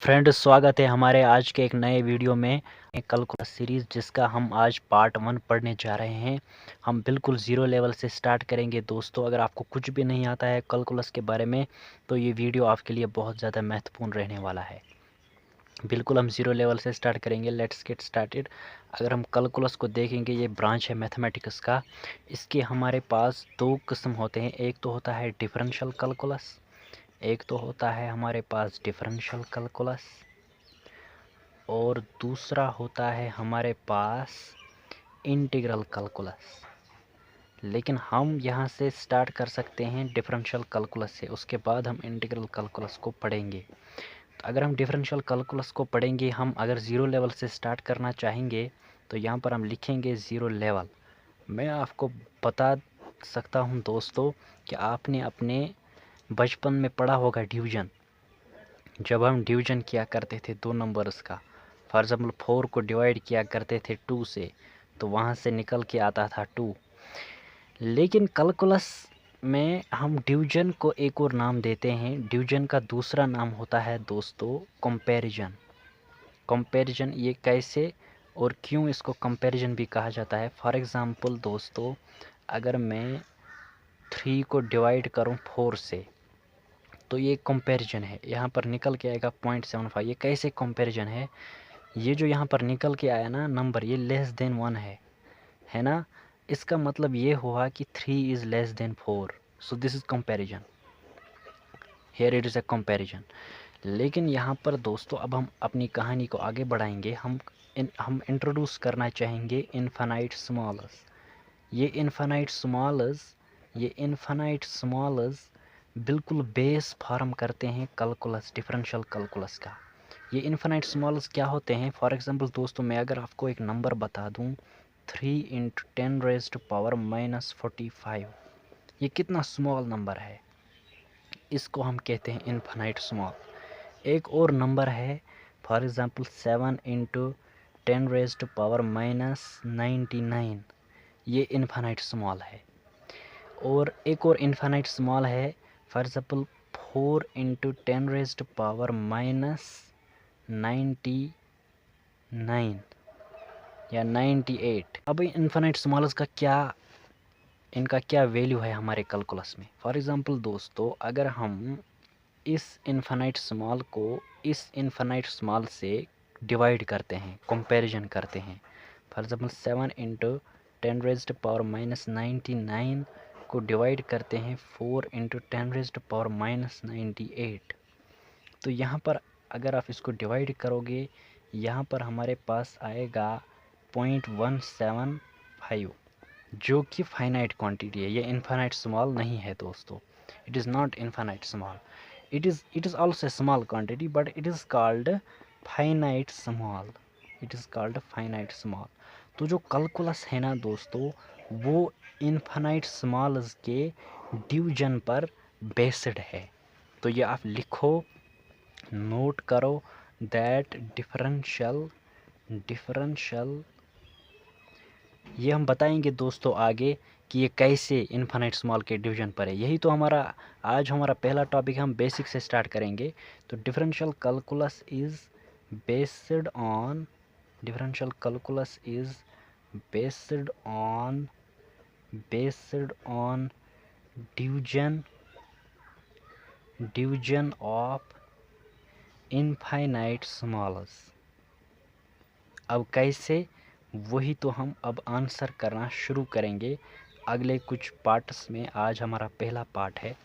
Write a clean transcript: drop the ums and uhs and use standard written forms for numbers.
Friends, स्वागत है हमारे आज के एक नए वीडियो में कैलकुलस सीरीज़, जिसका हम आज पार्ट 1 पढ़ने जा रहे हैं। हम बिल्कुल ज़ीरो लेवल से स्टार्ट करेंगे दोस्तों। अगर आपको कुछ भी नहीं आता है कैलकुलस के बारे में तो ये वीडियो आपके लिए बहुत ज़्यादा महत्वपूर्ण रहने वाला है। बिल्कुल हम ज़ीरो लेवल से स्टार्ट करेंगे। Let's get started. अगर हम कैलकुलस को देखेंगे, ये ब्रांच है मैथमेटिक्स का। इसके हमारे पास दो किस्म होते हैं। एक तो होता है डिफरेंशियल कैलकुलस, एक तो होता है हमारे पास डिफरेंशियल कैलकुलस, और दूसरा होता है हमारे पास इंटीग्रल कैलकुलस। लेकिन हम यहाँ से स्टार्ट कर सकते हैं डिफरेंशियल कैलकुलस से, उसके बाद हम इंटीग्रल कैलकुलस को पढ़ेंगे। तो अगर हम डिफरेंशियल कैलकुलस को पढ़ेंगे, हम अगर ज़ीरो लेवल से स्टार्ट करना चाहेंगे तो यहाँ पर हम लिखेंगे ज़ीरो लेवल। मैं आपको बता सकता हूँ दोस्तों कि आपने अपने बचपन में पढ़ा होगा डिवीज़न। जब हम डिवीज़न किया करते थे दो नंबर्स का, फॉर एग्ज़ाम्पल 4 को डिवाइड किया करते थे 2 से, तो वहाँ से निकल के आता था 2। लेकिन कैलकुलस में हम डिवीज़न को एक और नाम देते हैं। डिवीज़न का दूसरा नाम होता है दोस्तों कंपैरिजन। कंपैरिजन ये कैसे और क्यों इसको कंपैरिजन भी कहा जाता है? फॉर एग्ज़ाम्पल दोस्तों, अगर मैं 3 को डिवाइड करूँ 4 से, तो ये कंपैरिजन है। यहाँ पर निकल के आएगा 0.75। ये कैसे कंपैरिजन है? ये जो यहाँ पर निकल के आया ना नंबर, ये लेस देन 1 है ना। इसका मतलब ये हुआ कि 3 is less than 4, so this is comparison. Here it is a comparison. लेकिन यहाँ पर दोस्तों अब हम अपनी कहानी को आगे बढ़ाएंगे। हम इंट्रोड्यूस करना चाहेंगे इनफाइनाइट स्मॉलर्स। ये इनफाइनाइट स्मॉलर्स बिल्कुल बेस फॉर्म करते हैं कैलकुलस, डिफरेंशियल कैलकुलस का। ये इनफाइनाइट स्मॉल्स क्या होते हैं? फॉर एग्ज़ाम्पल दोस्तों, मैं अगर आपको एक नंबर बता दूं 3 × 10⁻⁴5, ये कितना स्मॉल नंबर है, इसको हम कहते हैं इनफाइनाइट स्मॉल। एक और नंबर है फॉर एग्ज़ाम्पल 7 × 10⁻99, ये इनफाइनाइट स्मॉल है। और एक और इनफाइनाइट स्मॉल है फॉर एग्ज़ाम्पल 4 × 10⁻99 या 98। अब इनफाइनाइट स्मॉल्स का इनका क्या वैल्यू है हमारे कैलकुलस में? फॉर एग्ज़ाम्पल दोस्तों, अगर हम इस इनफाइनाइट स्मॉल को इस इनफाइनाइट स्मॉल से डिवाइड करते हैं, कंपैरिजन करते हैं, फॉर एग्ज़ाम्पल 7 × 10⁻99 को डिवाइड करते हैं 4 × 10⁻98, तो यहाँ पर अगर आप इसको डिवाइड करोगे, यहाँ पर हमारे पास आएगा 0.175, जो कि फाइनाइट क्वांटिटी है। ये इनफाइनाइट स्मॉल नहीं है दोस्तों। It is not infinite small. It is also a small quantity, but it is called finite small. It is called finite small. तो जो कैलकुलस है ना दोस्तों, वो इनफाइनाइट स्मॉल्स के डिवीजन पर बेस्ड है। तो ये आप लिखो, नोट करो दैट डिफरेंशियल ये हम बताएंगे दोस्तों आगे कि ये कैसे इनफाइनाइट स्मॉल के डिवीजन पर है। यही तो आज हमारा पहला टॉपिक है। हम बेसिक से स्टार्ट करेंगे। तो differential calculus is based on differential calculus is based on division of infinite smalls. अब कैसे, वही तो हम अब आंसर करना शुरू करेंगे अगले कुछ पार्ट्स में। आज हमारा पहला पार्ट है।